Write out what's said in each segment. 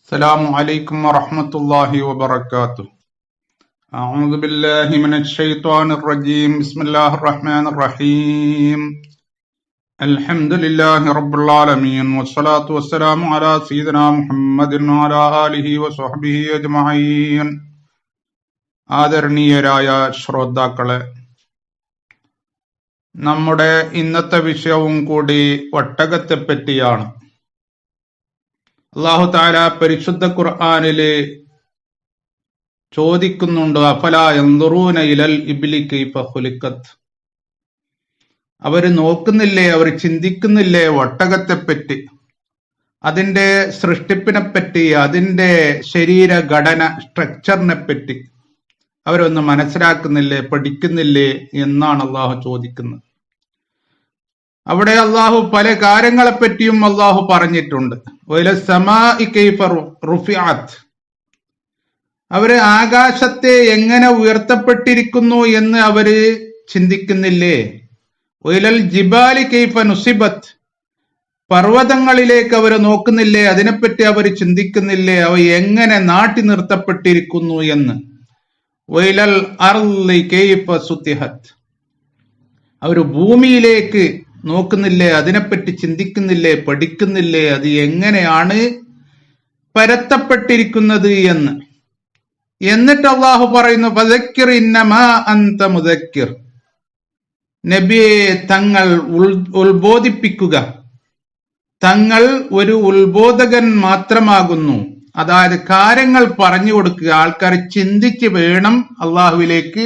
السلام عليكم ورحمة الله وبركاته. أعوذ بالله من الشيطان الرجيم. بسم الله الرحمن الرحيم. الحمد لله رب العالمين والصلاة والسلام على سيدنا محمد وعلى آله وصحبه أجمعين. ആദരണീയരായ ശ്രോതാക്കളെ, നമ്മുടെ ഇന്നത്തെ വിഷയവും കൂടി ഒട്ടകത്തെപ്പറ്റിയാണ്. അല്ലാഹു തആല പരിശുദ്ധ ഖുർആനില് ചോദിക്കുന്നുണ്ട്, അഫലാ യൻദുറൂന ഇലൽ ഇബ്ലി കൈഫ ഖുലിഖത്. അവര് നോക്കുന്നില്ലേ, അവർ ചിന്തിക്കുന്നില്ലേ ഒട്ടകത്തെപ്പറ്റി, അതിന്റെ സൃഷ്ടിപ്പിനെപ്പറ്റി, അതിന്റെ ശരീരഘടന സ്ട്രക്ചറിനെ പറ്റി അവരൊന്ന് മനസ്സിലാക്കുന്നില്ലേ, പഠിക്കുന്നില്ലേ എന്നാണ് അള്ളാഹു ചോദിക്കുന്നത്. അവിടെ അള്ളാഹു പല കാര്യങ്ങളെപ്പറ്റിയും അള്ളാഹു പറഞ്ഞിട്ടുണ്ട്. അവര് ആകാശത്തെ എങ്ങനെ ഉയർത്തപ്പെട്ടിരിക്കുന്നു എന്ന് അവര് ചിന്തിക്കുന്നില്ലേ? ഒയിലൽ ജിബാലി കൈഫ നുസിബത്ത്, പർവ്വതങ്ങളിലേക്ക് അവർ നോക്കുന്നില്ലേ, അതിനെപ്പറ്റി അവർ ചിന്തിക്കുന്നില്ലേ, അവ എങ്ങനെ നാട്ടി നിർത്തപ്പെട്ടിരിക്കുന്നു എന്ന്. ഒയിലൽ അർളി കൈഫ സുത്തിഹത്ത്, അവർ ഭൂമിയിലേക്ക് നോക്കുന്നില്ലേ, അതിനെപ്പറ്റി ചിന്തിക്കുന്നില്ലേ, പഠിക്കുന്നില്ലേ, അത് എങ്ങനെയാണ് പരത്തപ്പെട്ടിരിക്കുന്നത് എന്ന്. എന്നിട്ട് അള്ളാഹു പറയുന്നു, ഫദക്കിർ ഇന്നമാ അന്ത മുദക്കിർ, നബിയെ തങ്ങൾ ഉത്ബോധിപ്പിക്കുക, തങ്ങൾ ഒരു ഉത്ബോധകൻ മാത്രമാകുന്നു. അതായത് കാര്യങ്ങൾ പറഞ്ഞു കൊടുക്കുക, ആൾക്കാർ ചിന്തിച്ച് വേണം അള്ളാഹുവിലേക്ക്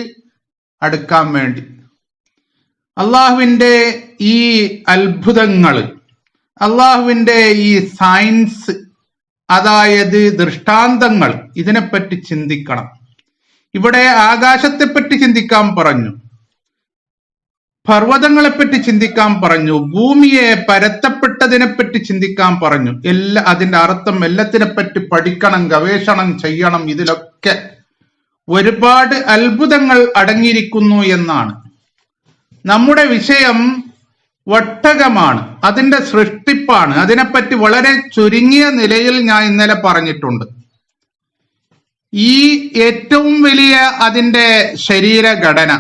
അടുക്കാൻ വേണ്ടി. അള്ളാഹുവിന്റെ ഈ അത്ഭുതങ്ങൾ, അള്ളാഹുവിന്റെ ഈ സയൻസ്, അതായത് ദൃഷ്ടാന്തങ്ങൾ, ഇതിനെപ്പറ്റി ചിന്തിക്കണം. ഇവിടെ ആകാശത്തെപ്പറ്റി ചിന്തിക്കാൻ പറഞ്ഞു, പർവ്വതങ്ങളെപ്പറ്റി ചിന്തിക്കാൻ പറഞ്ഞു, ഭൂമിയെ പരത്തപ്പെട്ടതിനെപ്പറ്റി ചിന്തിക്കാൻ പറഞ്ഞു. അതിന്റെ അർത്ഥം എല്ലാത്തിനെപ്പറ്റി പഠിക്കണം, ഗവേഷണം ചെയ്യണം. ഇതിലൊക്കെ ഒരുപാട് അത്ഭുതങ്ങൾ അടങ്ങിയിരിക്കുന്നു എന്നാണ്. നമ്മുടെ വിഷയം ഒട്ടകമാണ്, അതിന്റെ സൃഷ്ടിപ്പാണ്. അതിനെപ്പറ്റി വളരെ ചുരുങ്ങിയ നിലയിൽ ഞാൻ ഇന്നലെ പറഞ്ഞിട്ടുണ്ട്. ഈ ഏറ്റവും വലിയ അതിന്റെ ശരീരഘടന,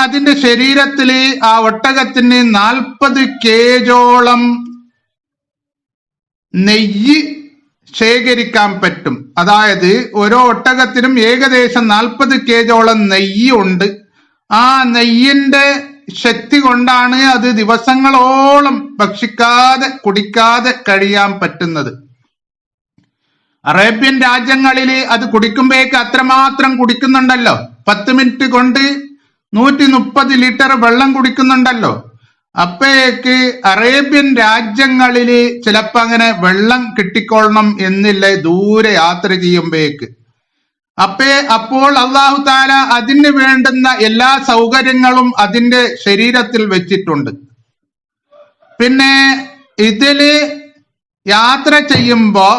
അതിന്റെ ശരീരത്തില് ആ ഒട്ടകത്തിന് 40 കേജോളം നെയ്യ് ശേഖരിക്കാൻ പറ്റും. അതായത് ഓരോ ഒട്ടകത്തിനും ഏകദേശം 40 കേജോളം നെയ്യ് ഉണ്ട്. ആ നെയ്യിന്റെ ശക്തി കൊണ്ടാണ് അത് ദിവസങ്ങളോളം ഭക്ഷിക്കാതെ കുടിക്കാതെ കഴിയാൻ പറ്റുന്നത്. അറേബ്യൻ രാജ്യങ്ങളിൽ അത് കുടിക്കുമ്പോഴേക്ക് അത്രമാത്രം കുടിക്കുന്നുണ്ടല്ലോ. 10 മിനിറ്റ് കൊണ്ട് 130 ലിറ്റർ വെള്ളം കുടിക്കുന്നുണ്ടല്ലോ. അപ്പോഴേക്ക് അറേബ്യൻ രാജ്യങ്ങളിൽ ചിലപ്പോ അങ്ങനെ വെള്ളം കിട്ടിക്കൊള്ളണം എന്നില്ല, ദൂരെ യാത്ര ചെയ്യുമ്പോഴേക്ക്. അപ്പോൾ അല്ലാഹു തആല അതിന് വേണ്ടുന്ന എല്ലാ സൗകര്യങ്ങളും അതിന്റെ ശരീരത്തിൽ വെച്ചിട്ടുണ്ട്. പിന്നെ ഇതില് യാത്ര ചെയ്യുമ്പോ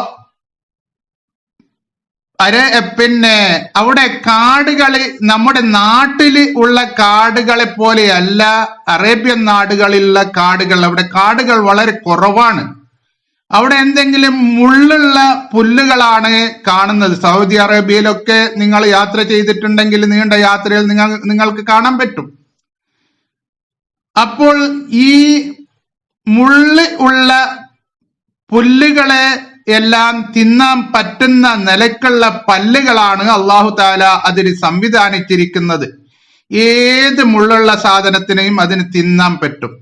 അവിടെ കാടുകള് നമ്മുടെ നാട്ടില് ഉള്ള കാടുകളെ പോലെയല്ല അറേബ്യൻ നാടുകളിലുള്ള കാടുകൾ. അവിടെ കാടുകൾ വളരെ കുറവാണ്. അവിടെ എന്തെങ്കിലും മുള്ളുള്ള പുല്ലുകളാണ് കാണുന്നത്. സൗദി അറേബ്യയിലൊക്കെ നിങ്ങൾ യാത്ര ചെയ്തിട്ടുണ്ടെങ്കിൽ നീണ്ട യാത്രയിൽ നിങ്ങൾക്ക് കാണാൻ പറ്റും. അപ്പോൾ ഈ മുള്ള് ഉള്ള പുല്ലുകളെ എല്ലാം തിന്നാൻ പറ്റുന്ന നിലക്കുള്ള പല്ലുകളാണ് അല്ലാഹു തആല അതിന് സംവിധാനിച്ചിരിക്കുന്നത്. ഏത് മുള്ളുള്ള സാധനത്തിനെയും അതിന് തിന്നാൻ പറ്റും.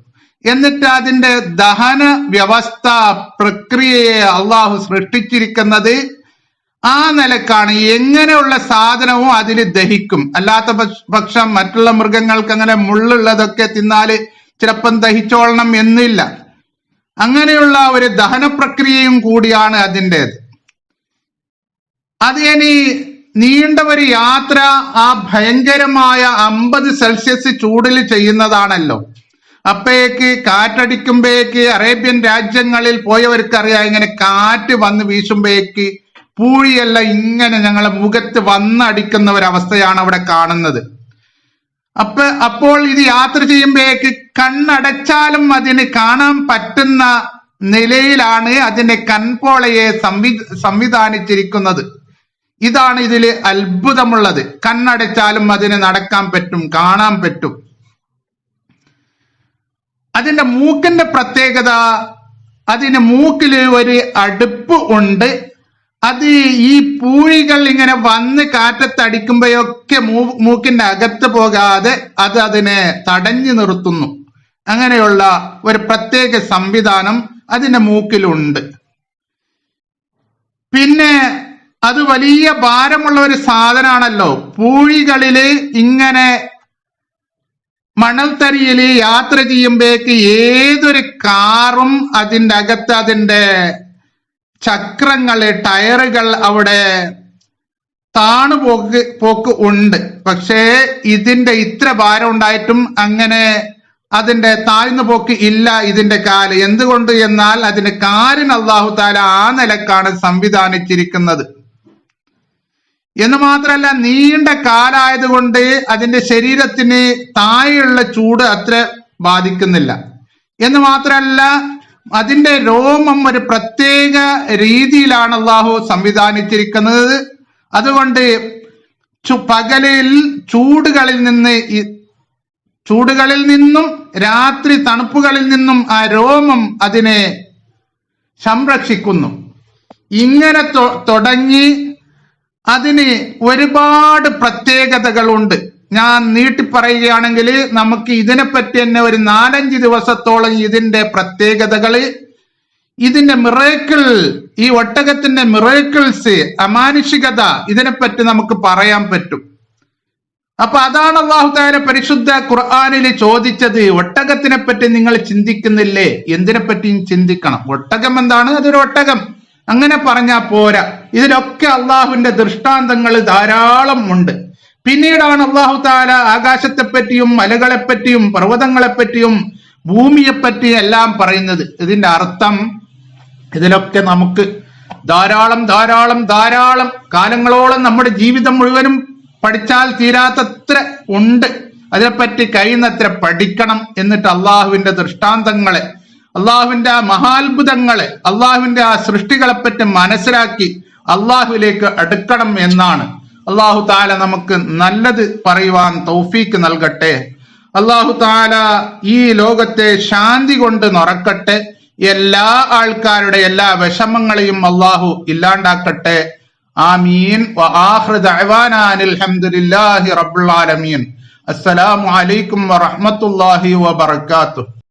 എന്നിട്ട് അതിന്റെ ദഹന വ്യവസ്ഥ, പ്രക്രിയയെ അള്ളാഹു സൃഷ്ടിച്ചിരിക്കുന്നത് ആ നിലക്കാണ്. എങ്ങനെയുള്ള സാധനവും അതിൽ ദഹിക്കും. അല്ലാത്ത പക്ഷം മറ്റുള്ള മൃഗങ്ങൾക്ക് അങ്ങനെ മുള്ളുള്ളതൊക്കെ തിന്നാല് ചിലപ്പം ദഹിച്ചോളണം എന്നില്ല. അങ്ങനെയുള്ള ഒരു ദഹന പ്രക്രിയയും കൂടിയാണ് അതിൻ്റെത്. അത് ഇനി നീണ്ട ഒരു യാത്ര ആ ഭയങ്കരമായ 50 സെൽഷ്യസ് ചൂടിൽ ചെയ്യുന്നതാണല്ലോ. അപ്പോഴേക്ക് കാറ്റടിക്കുമ്പോഴേക്ക് അറേബ്യൻ രാജ്യങ്ങളിൽ പോയവർക്കറിയാം, ഇങ്ങനെ കാറ്റ് വന്ന് വീശുമ്പോഴേക്ക് പൂഴിയെല്ലാം ഇങ്ങനെ ഞങ്ങളെ മുഖത്ത് വന്നടിക്കുന്ന ഒരവസ്ഥയാണ് അവിടെ കാണുന്നത്. അപ്പോൾ ഇത് യാത്ര ചെയ്യുമ്പോഴേക്ക് കണ്ണടച്ചാലും അതിന് കാണാൻ പറ്റുന്ന നിലയിലാണ് അതിന്റെ കൺപോളയെ സംവിധാനിച്ചിരിക്കുന്നത്. ഇതാണ് ഇതിൽ അത്ഭുതമുള്ളത്. കണ്ണടച്ചാലും അതിന് നടക്കാൻ പറ്റും, കാണാൻ പറ്റും. അതിന്റെ മൂക്കിന്റെ പ്രത്യേകത, അതിന് മൂക്കില് ഒരു അടുപ്പ് ഉണ്ട്. അത് ഈ പൂഴികൾ ഇങ്ങനെ വന്ന് കാറ്റത്തടിക്കുമ്പോഴൊക്കെ മൂക്കിന്റെ അകത്ത് പോകാതെ അത് അതിനെ തടഞ്ഞു നിർത്തുന്നു. അങ്ങനെയുള്ള ഒരു പ്രത്യേക സംവിധാനം അതിന്റെ മൂക്കിലുണ്ട്. പിന്നെ അത് വലിയ ഭാരമുള്ള ഒരു സാധനമാണല്ലോ. പൂഴികളില് ഇങ്ങനെ മണൽത്തരിയില് യാത്ര ചെയ്യുമ്പോഴേക്ക് ഏതൊരു കാറും അതിൻ്റെ അകത്ത് അതിൻ്റെ ചക്രങ്ങള്, ടയറുകൾ അവിടെ പോക്ക് ഉണ്ട്. പക്ഷേ ഇതിന്റെ ഇത്ര ഭാരം ഉണ്ടായിട്ടും അങ്ങനെ അതിന്റെ താഴ്ന്നു പോക്ക് ഇല്ല ഇതിന്റെ കാല്. എന്തുകൊണ്ട് എന്നാൽ അതിന്റെ കാലിന് അല്ലാഹു തആല ആ നിലക്കാണ് സംവിധാനിച്ചിരിക്കുന്നത്. എന്ന് മാത്രമല്ല, നീണ്ട കാലായതുകൊണ്ട് അതിന്റെ ശരീരത്തിന് താഴെയുള്ള ചൂട് അത്ര ബാധിക്കുന്നില്ല. എന്ന് മാത്രമല്ല, അതിന്റെ രോമം ഒരു പ്രത്യേക രീതിയിലാണ് അല്ലാഹു സംവിധാനിച്ചിരിക്കുന്നത്. അതുകൊണ്ട് പകലിൽ ചൂടുകളിൽ നിന്നും രാത്രി തണുപ്പുകളിൽ നിന്നും ആ രോമം അതിനെ സംരക്ഷിക്കുന്നു. ഇങ്ങനെ തുടങ്ങി അതിന് ഒരുപാട് പ്രത്യേകതകളുണ്ട്. ഞാൻ നീട്ടി പറയുകയാണെങ്കിൽ നമുക്ക് ഇതിനെപ്പറ്റി തന്നെ ഒരു 4-5 ദിവസത്തോളം ഇതിന്റെ പ്രത്യേകതകള്, ഇതിന്റെ മിറേക്കിൾ, ഈ ഒട്ടകത്തിന്റെ മിറേക്കിൾസ്, അമാനുഷികത, ഇതിനെപ്പറ്റി നമുക്ക് പറയാൻ പറ്റും. അപ്പൊ അതാണ് അല്ലാഹു തആല പരിശുദ്ധ ഖുർആനിൽ ചോദിച്ചത്. ഒട്ടകത്തിനെ പറ്റി നിങ്ങൾ ചിന്തിക്കുന്നില്ലേ? എന്തിനെ പറ്റിയും ചിന്തിക്കണം. ഒട്ടകം എന്താണ്? അതൊരു ഒട്ടകം, അങ്ങനെ പറഞ്ഞാ പോരാ. ഇതിലൊക്കെ അള്ളാഹുവിന്റെ ദൃഷ്ടാന്തങ്ങൾ ധാരാളം ഉണ്ട്. പിന്നീടാണ് അല്ലാഹു തആല ആകാശത്തെപ്പറ്റിയും മലകളെപ്പറ്റിയും പർവ്വതങ്ങളെപ്പറ്റിയും ഭൂമിയെപ്പറ്റിയും എല്ലാം പറയുന്നത്. ഇതിന്റെ അർത്ഥം ഇതിലൊക്കെ നമുക്ക് ധാരാളം കാലങ്ങളോളം നമ്മുടെ ജീവിതം മുഴുവനും പഠിച്ചാൽ തീരാത്തത്ര ഉണ്ട്. അതിനെപ്പറ്റി കഴിയുന്നത്ര പഠിക്കണം. എന്നിട്ട് അള്ളാഹുവിന്റെ ദൃഷ്ടാന്തങ്ങളെ, അള്ളാഹുവിന്റെ ആ മഹാത്ഭുതങ്ങളെ, അള്ളാഹുവിന്റെ ആ സൃഷ്ടികളെപ്പറ്റി മനസ്സിലാക്കി അള്ളാഹുവിലേക്ക് അടുക്കണം എന്നാണ്. അള്ളാഹു തആല നമുക്ക് നല്ലത് പറയുവാൻ തൗഫീക്ക് നൽകട്ടെ. അള്ളാഹു തആല ഈ ലോകത്തെ ശാന്തി കൊണ്ട് നിറക്കട്ടെ. എല്ലാ ആൾക്കാരുടെ എല്ലാ വിഷമങ്ങളെയും അള്ളാഹു ഇല്ലാണ്ടാക്കട്ടെ. ആമീൻ. വആഖിറു ദഅവാനാ അനിൽ ഹംദുലില്ലാഹി റബ്ബിൽ ആലമീൻ. അസ്സലാമു അലൈക്കും വറഹ്മത്തുള്ളാഹി വബറകാതുഹു.